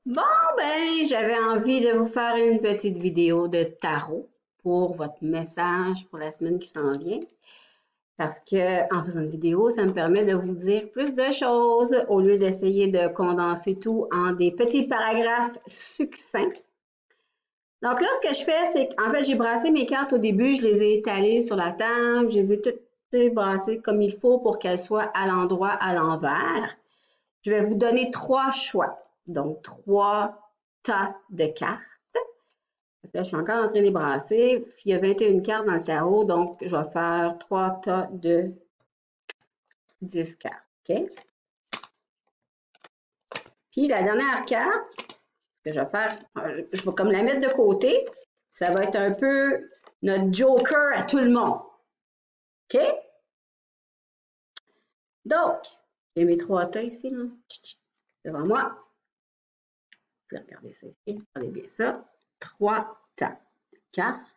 Bon, ben, j'avais envie de vous faire une petite vidéo de tarot pour votre message pour la semaine qui s'en vient. Parce que en faisant une vidéo, ça me permet de vous dire plus de choses au lieu d'essayer de condenser tout en des petits paragraphes succincts. Donc là, ce que je fais, c'est qu'en fait, j'ai brassé mes cartes au début, je les ai étalées sur la table, je les ai toutes brassées comme il faut pour qu'elles soient à l'endroit, à l'envers. Je vais vous donner 3 choix. Donc, 3 tas de cartes. Là, je suis encore en train de les brasser. Il y a 21 cartes dans le tarot, donc je vais faire 3 tas de 10 cartes. OK? Puis la dernière carte, que je vais faire, je vais comme la mettre de côté. Ça va être un peu notre joker à tout le monde. OK? Donc, j'ai mes 3 tas ici, là, devant moi. Vous pouvez regarder ça ici. Regardez bien ça. 3 tas de cartes.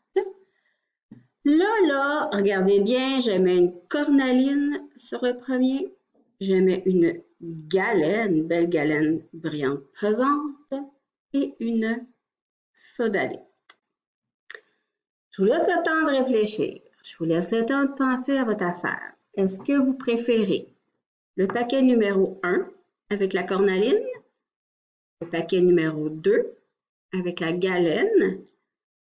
Là, regardez bien, je mets une cornaline sur le premier. Je mets une belle galène brillante pesante et une sodalite. Je vous laisse le temps de réfléchir. Je vous laisse le temps de penser à votre affaire. Est-ce que vous préférez le paquet numéro 1 avec la cornaline, le paquet numéro 2 avec la galène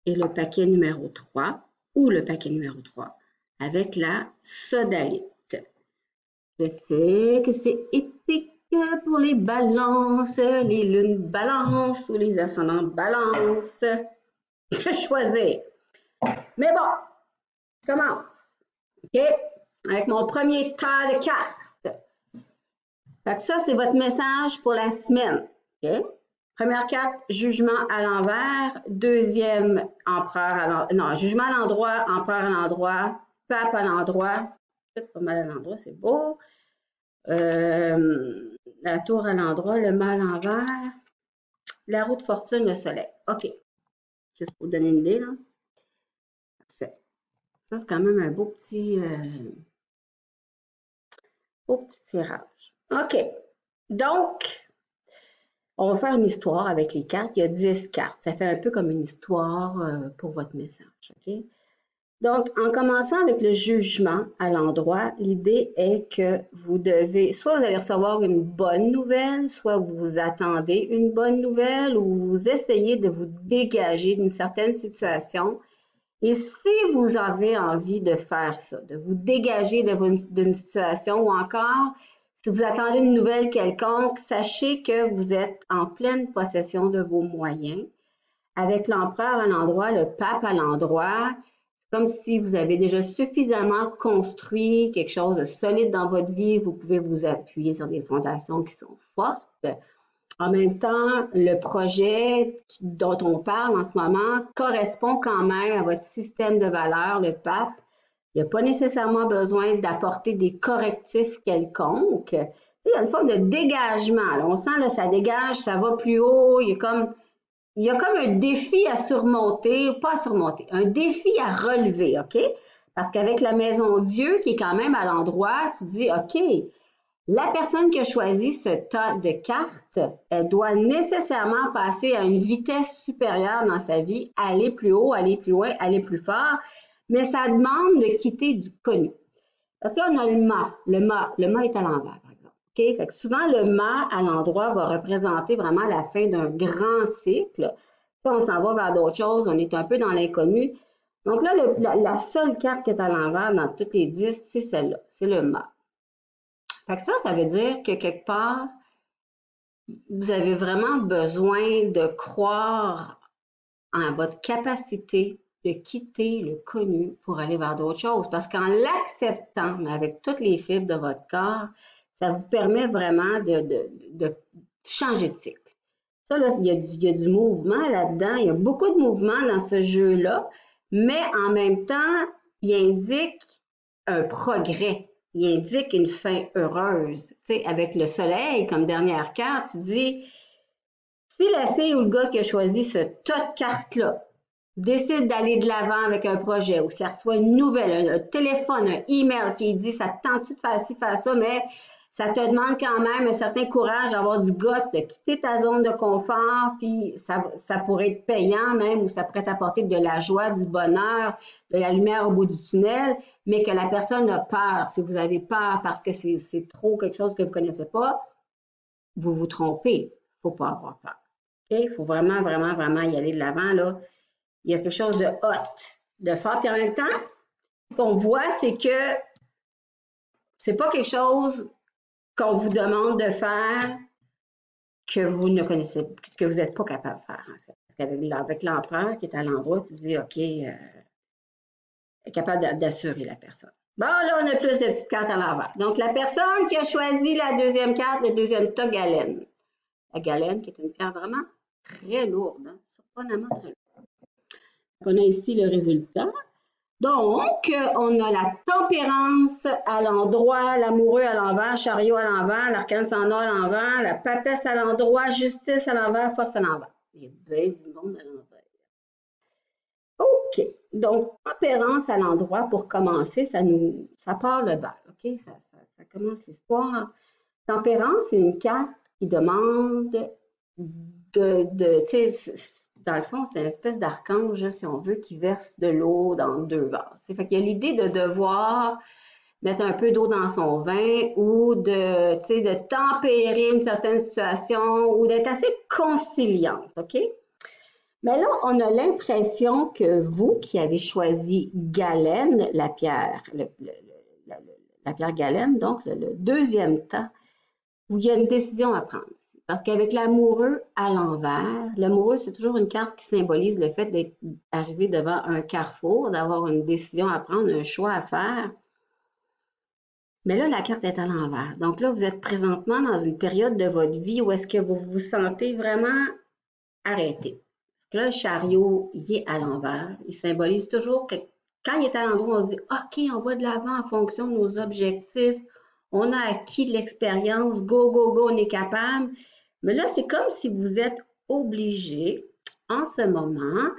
et le paquet numéro 3 ou le paquet numéro 3 avec la sodalite? Je sais que c'est épique pour les balances, les lunes balance ou les ascendants balance de choisir. Mais bon, je commence. OK? Avec mon premier tas de cartes. Fait que ça, c'est votre message pour la semaine. OK? Première carte, jugement à l'envers. Deuxième, empereur à l'endroit. Non, jugement à l'endroit, empereur à l'endroit, pape à l'endroit. Tout pas mal à l'endroit, c'est beau. La tour à l'endroit, le mât à l'envers. La roue de fortune, le soleil. OK. Juste pour vous donner une idée, là. Parfait. Ça, c'est quand même un beau petit tirage. OK. Donc, on va faire une histoire avec les cartes. Il y a 10 cartes. Ça fait un peu comme une histoire pour votre message. OK? Donc, en commençant avec le jugement à l'endroit, l'idée est que vous devez, soit vous allez recevoir une bonne nouvelle, soit vous attendez une bonne nouvelle ou vous essayez de vous dégager d'une certaine situation. Et si vous avez envie de faire ça, de vous dégager d'une situation ou encore si vous attendez une nouvelle quelconque, sachez que vous êtes en pleine possession de vos moyens. Avec l'empereur à l'endroit, le pape à l'endroit, c'est comme si vous avez déjà suffisamment construit quelque chose de solide dans votre vie. Vous pouvez vous appuyer sur des fondations qui sont fortes. En même temps, le projet dont on parle en ce moment correspond quand même à votre système de valeurs, le pape. Il n'y a pas nécessairement besoin d'apporter des correctifs quelconques. Il y a une forme de dégagement. Là. On sent que ça dégage, ça va plus haut. Il y a comme un défi à surmonter, pas à surmonter, un défi à relever, OK? Parce qu'avec la maison Dieu qui est quand même à l'endroit, tu dis, OK, la personne qui a choisi ce tas de cartes, elle doit nécessairement passer à une vitesse supérieure dans sa vie, aller plus haut, aller plus loin, aller plus fort, mais ça demande de quitter du connu. Parce qu'on a le mât. Le mât est à l'envers, par exemple. Okay? Fait que souvent, le mât à l'endroit va représenter vraiment la fin d'un grand cycle. Ça, on s'en va vers d'autres choses, on est un peu dans l'inconnu. Donc là, la seule carte qui est à l'envers dans toutes les 10, c'est celle-là, c'est le mât. Fait que ça veut dire que quelque part, vous avez vraiment besoin de croire en votre capacité de quitter le connu pour aller vers d'autres choses. Parce qu'en l'acceptant, mais avec toutes les fibres de votre corps, ça vous permet vraiment de changer de cycle. Ça, là, il y a du mouvement là-dedans. Il y a beaucoup de mouvement dans ce jeu-là, mais en même temps, il indique un progrès. Il indique une fin heureuse. Tu sais, avec le soleil comme dernière carte, tu dis, si la fille ou le gars qui a choisi ce tas de cartes-là décide d'aller de l'avant avec un projet ou si elle reçoit une nouvelle, un téléphone, un email qui dit ça te tente de faire ci, faire ça, mais Ça te demande quand même un certain courage d'avoir du guts, de quitter ta zone de confort, puis ça pourrait être payant même, ou ça pourrait t'apporter de la joie, du bonheur, de la lumière au bout du tunnel, mais que la personne a peur. Si vous avez peur parce que c'est trop quelque chose que vous ne connaissez pas, vous vous trompez. Il ne faut pas avoir peur. Il faut vraiment, vraiment, vraiment y aller de l'avant, là. Il y a quelque chose de hot, de fort. Puis en même temps, ce qu'on voit, c'est que c'est pas quelque chose qu'on vous demande de faire que vous ne connaissez, que vous n'êtes pas capable de faire, en fait. Parce qu'avec l'empereur qui est à l'endroit, tu te dis, OK, est capable d'assurer la personne. Bon, là, on a plus de petites cartes à l'envers. Donc, la personne qui a choisi la deuxième carte, le deuxième tas, galène. La galène, qui est une carte vraiment très lourde, hein, surprenamment très lourde. On a ici le résultat. Donc, on a la tempérance à l'endroit, l'amoureux à l'envers, chariot à l'envers, l'arcane sans or à l'envers, la papesse à l'endroit, justice à l'envers, force à l'envers. Il y a bien du monde à l'envers. OK. Donc, tempérance à l'endroit, pour commencer, ça part le bal. OK? Ça commence l'histoire. Tempérance, c'est une carte qui demande tu sais, dans le fond, c'est une espèce d'archange, si on veut, qui verse de l'eau dans deux vases. Fait qu'il y a l'idée de devoir mettre un peu d'eau dans son vin ou de tempérer une certaine situation ou d'être assez conciliante, OK? Mais là, on a l'impression que vous qui avez choisi galène, la pierre, la pierre galène, donc le deuxième tas, où il y a une décision à prendre. Parce qu'avec l'amoureux à l'envers, l'amoureux, c'est toujours une carte qui symbolise le fait d'être arrivé devant un carrefour, d'avoir une décision à prendre, un choix à faire. Mais là, la carte est à l'envers. Donc là, vous êtes présentement dans une période de votre vie où est-ce que vous vous sentez vraiment arrêté. Parce que là, le chariot, il est à l'envers. Il symbolise toujours que quand il est à l'endroit, on se dit, OK, on va de l'avant en fonction de nos objectifs. On a acquis de l'expérience. Go, go, go, on est capable. Mais là, c'est comme si vous êtes obligé, en ce moment,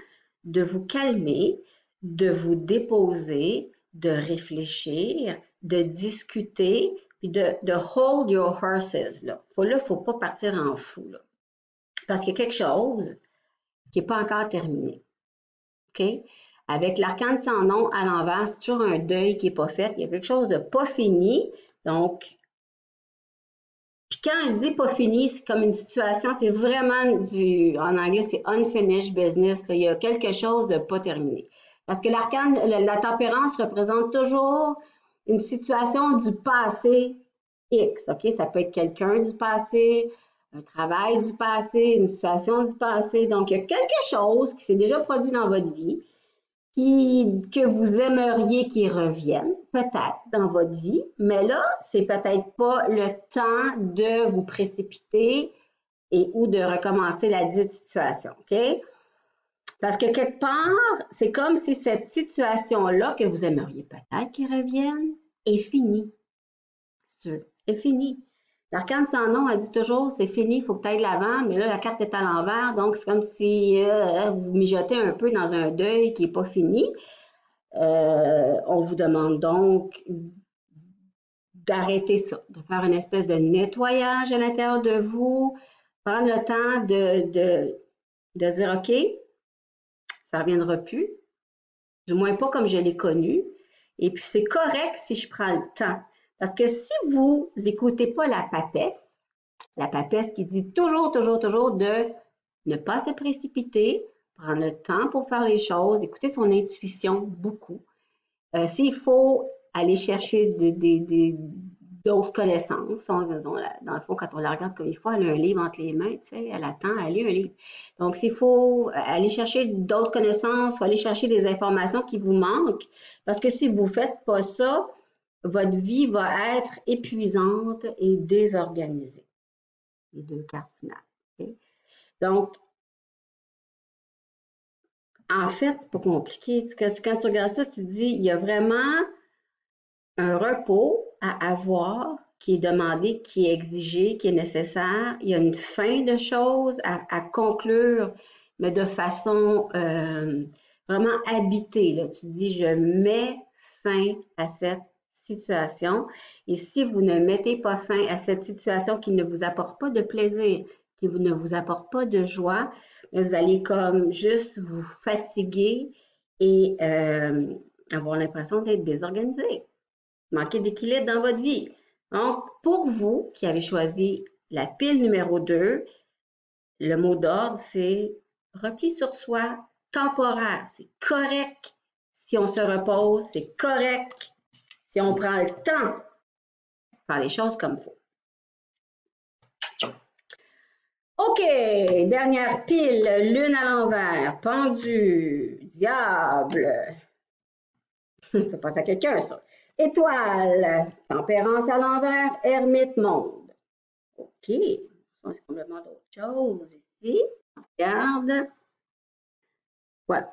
de vous calmer, de vous déposer, de réfléchir, de discuter, puis de hold your horses. Là, faut pas partir en fou. Là. Parce qu'il y a quelque chose qui n'est pas encore terminé. OK? Avec l'arcane sans nom à l'envers, c'est toujours un deuil qui n'est pas fait. Il y a quelque chose de pas fini. Donc, puis quand je dis pas fini, c'est comme une situation, c'est vraiment en anglais, c'est unfinished business. Là. Il y a quelque chose de pas terminé. Parce que l'arcane, la tempérance représente toujours une situation du passé X. OK? Ça peut être quelqu'un du passé, un travail du passé, une situation du passé. Donc, il y a quelque chose qui s'est déjà produit dans votre vie que vous aimeriez qu'il revienne, peut-être, dans votre vie, mais là, c'est peut-être pas le temps de vous précipiter et ou de recommencer la dite situation, OK? Parce que quelque part, c'est comme si cette situation-là que vous aimeriez peut-être qu'il revienne est finie, si tu veux, est finie. L'arcane sans nom, elle dit toujours, c'est fini, il faut que tu ailles de l'avant, mais là, la carte est à l'envers, donc c'est comme si vous mijotez un peu dans un deuil qui n'est pas fini. On vous demande donc d'arrêter ça, de faire une espèce de nettoyage à l'intérieur de vous, prendre le temps de dire, OK, ça ne reviendra plus, du moins pas comme je l'ai connu, et puis c'est correct si je prends le temps. Parce que si vous n'écoutez pas la papesse qui dit toujours, toujours, toujours de ne pas se précipiter, prendre le temps pour faire les choses, écouter son intuition beaucoup. S'il faut aller chercher d'autres connaissances, dans le fond, quand on la regarde comme il faut, elle a un livre entre les mains, tu sais, elle attend, elle lit un livre. Donc, s'il faut aller chercher d'autres connaissances ou aller chercher des informations qui vous manquent, parce que si vous ne faites pas ça, votre vie va être épuisante et désorganisée. Les deux cartes finales. Okay? Donc, en fait, c'est pas compliqué. Quand tu regardes ça, tu te dis, il y a vraiment un repos à avoir qui est demandé, qui est exigé, qui est nécessaire. Il y a une fin de choses à conclure, mais de façon vraiment habitée. Là. Tu dis, je mets fin à cette situation. Et si vous ne mettez pas fin à cette situation qui ne vous apporte pas de plaisir, qui ne vous apporte pas de joie, vous allez comme juste vous fatiguer et avoir l'impression d'être désorganisé, manquer d'équilibre dans votre vie. Donc, pour vous qui avez choisi la pile numéro 2, le mot d'ordre, c'est repli sur soi, temporaire. C'est correct si on se repose, c'est correct si on prend le temps de faire les choses comme il faut. OK, dernière pile, lune à l'envers, pendu, diable. Ça passe à quelqu'un, ça. Étoile, tempérance à l'envers, ermite, monde. OK, c'est complètement d'autre chose ici. Regarde. Voilà.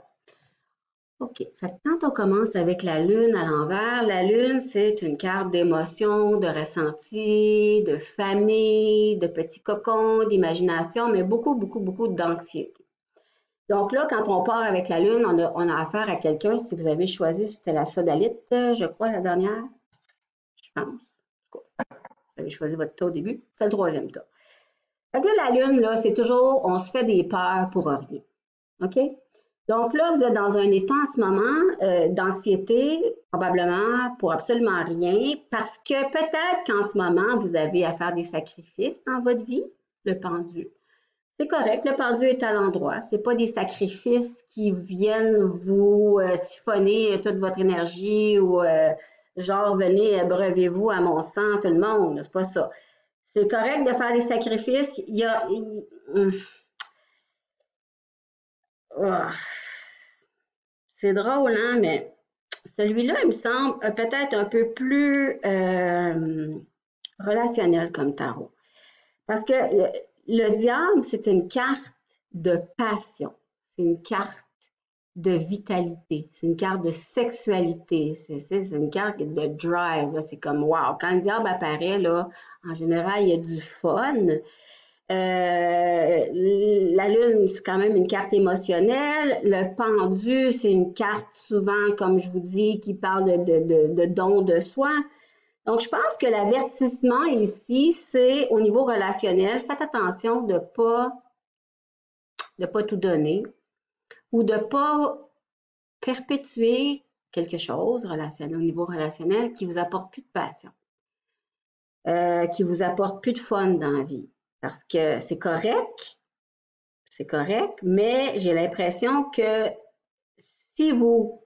OK. Fait que quand on commence avec la lune à l'envers, la lune, c'est une carte d'émotion, de ressenti, de famille, de petits cocons, d'imagination, mais beaucoup, beaucoup, beaucoup d'anxiété. Donc là, quand on part avec la lune, on a affaire à quelqu'un, si vous avez choisi, c'était la sodalite, je crois, la dernière, je pense. Vous avez choisi votre tas au début, c'est le troisième tas. Fait que là, la lune, là, c'est toujours, on se fait des peurs pour rien. OK? Donc là, vous êtes dans un état en ce moment d'anxiété, probablement pour absolument rien, parce que peut-être qu'en ce moment, vous avez à faire des sacrifices dans votre vie, le pendu. C'est correct, le pendu est à l'endroit. Ce n'est pas des sacrifices qui viennent vous siphonner toute votre énergie ou genre, venez, breuvez-vous à mon sang, tout le monde. C'est pas ça. C'est correct de faire des sacrifices. C'est drôle, hein, mais celui-là, il me semble peut-être un peu plus relationnel comme tarot. Parce que le diable, c'est une carte de passion. C'est une carte de vitalité. C'est une carte de sexualité. C'est une carte de drive. C'est comme, wow, quand le diable apparaît, là, en général, il y a du fun. La lune, c'est quand même une carte émotionnelle. Le pendu, c'est une carte souvent, comme je vous dis, qui parle de don de soi. Donc, je pense que l'avertissement ici, c'est au niveau relationnel, faites attention de pas tout donner ou de pas perpétuer quelque chose relationnel, au niveau relationnel qui vous apporte plus de passion, qui vous apporte plus de fun dans la vie. Parce que c'est correct, mais j'ai l'impression que si vous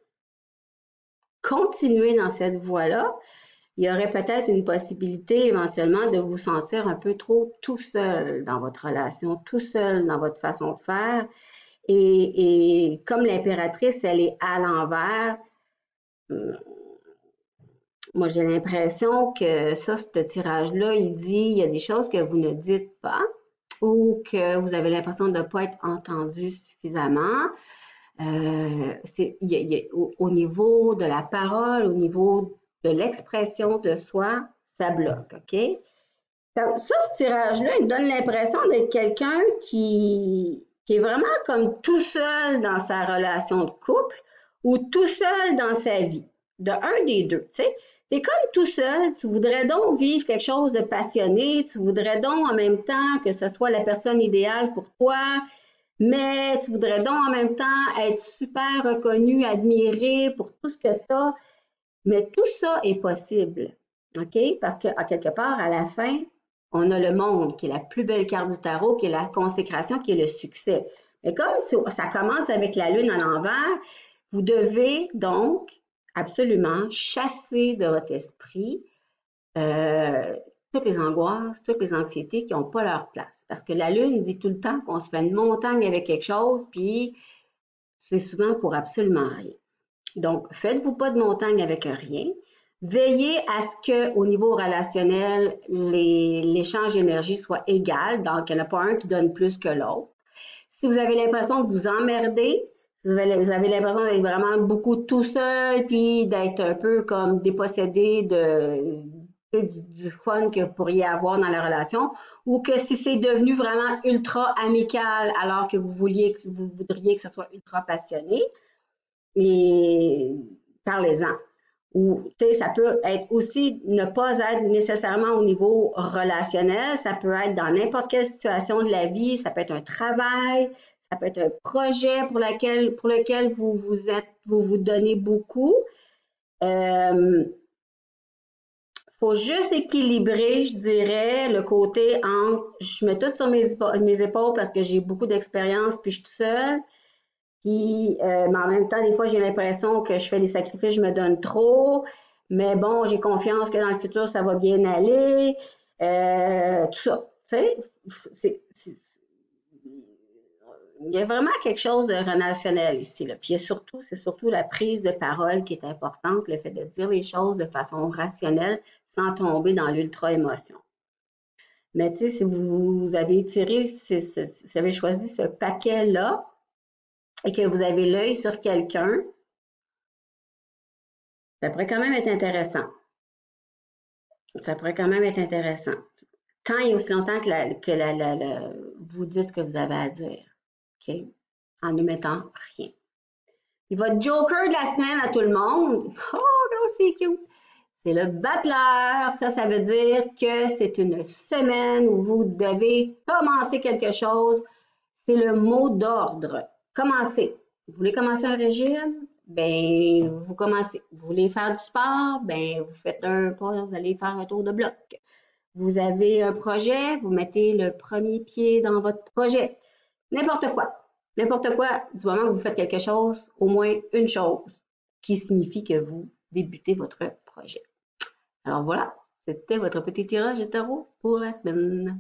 continuez dans cette voie-là, il y aurait peut-être une possibilité éventuellement de vous sentir un peu trop tout seul dans votre relation, tout seul dans votre façon de faire. Et comme l'impératrice, elle est à l'envers, moi j'ai l'impression que ça, ce tirage-là, il dit il y a des choses que vous ne dites pas ou que vous avez l'impression de ne pas être entendu suffisamment. Au niveau de la parole, au niveau de l'expression de soi, ça bloque, OK? Ça, ce tirage-là, il me donne l'impression d'être quelqu'un qui est vraiment comme tout seul dans sa relation de couple ou tout seul dans sa vie. De un des deux, tu sais. T'es comme tout seul, tu voudrais donc vivre quelque chose de passionné, tu voudrais donc en même temps que ce soit la personne idéale pour toi, mais tu voudrais donc en même temps être super reconnu, admiré pour tout ce que tu as. Mais tout ça est possible, OK? Parce qu'à quelque part, à la fin, on a le monde qui est la plus belle carte du tarot, qui est la consécration, qui est le succès. Mais comme ça commence avec la lune à l'envers, vous devez donc absolument chasser de votre esprit toutes les angoisses, toutes les anxiétés qui n'ont pas leur place. Parce que la lune dit tout le temps qu'on se fait une montagne avec quelque chose, puis c'est souvent pour absolument rien. Donc, faites-vous pas de montagne avec rien. Veillez à ce que, au niveau relationnel, l'échange d'énergie soit égal, donc il n'y en a pas un qui donne plus que l'autre. Si vous avez l'impression de vous emmerder, si vous avez l'impression d'être vraiment beaucoup tout seul, puis d'être un peu comme dépossédé du fun que vous pourriez avoir dans la relation, ou que si c'est devenu vraiment ultra amical alors que vous voudriez que ce soit ultra passionné, et parlez-en. Ou, tu sais, ça peut être aussi ne pas être nécessairement au niveau relationnel, ça peut être dans n'importe quelle situation de la vie, ça peut être un travail, ça peut être un projet pour lequel vous vous donnez beaucoup. Faut juste équilibrer, je dirais, le côté entre je mets tout sur mes épaules parce que j'ai beaucoup d'expérience puis je suis toute seule. Puis, mais en même temps, des fois, j'ai l'impression que je fais des sacrifices, je me donne trop. Mais bon, j'ai confiance que dans le futur, ça va bien aller. Tout ça. Tu sais, il y a vraiment quelque chose de relationnel ici. Là. Puis il y a surtout, c'est surtout la prise de parole qui est importante, le fait de dire les choses de façon rationnelle sans tomber dans l'ultra-émotion. Mais tu sais, si vous avez tiré, si vous avez choisi ce paquet-là et que vous avez l'œil sur quelqu'un, ça pourrait quand même être intéressant. Ça pourrait quand même être intéressant. Tant et aussi longtemps que vous dites ce que vous avez à dire. OK? En ne mettant rien. Et votre joker de la semaine à tout le monde, oh, c'est cute! C'est le battleur. Ça veut dire que c'est une semaine où vous devez commencer quelque chose. C'est le mot d'ordre. Commencez. Vous voulez commencer un régime? Ben, vous commencez. Vous voulez faire du sport? Ben, vous faites vous allez faire un tour de bloc. Vous avez un projet, vous mettez le premier pied dans votre projet. N'importe quoi. N'importe quoi, du moment que vous faites quelque chose, au moins une chose qui signifie que vous débutez votre projet. Alors voilà, c'était votre petit tirage de tarot pour la semaine.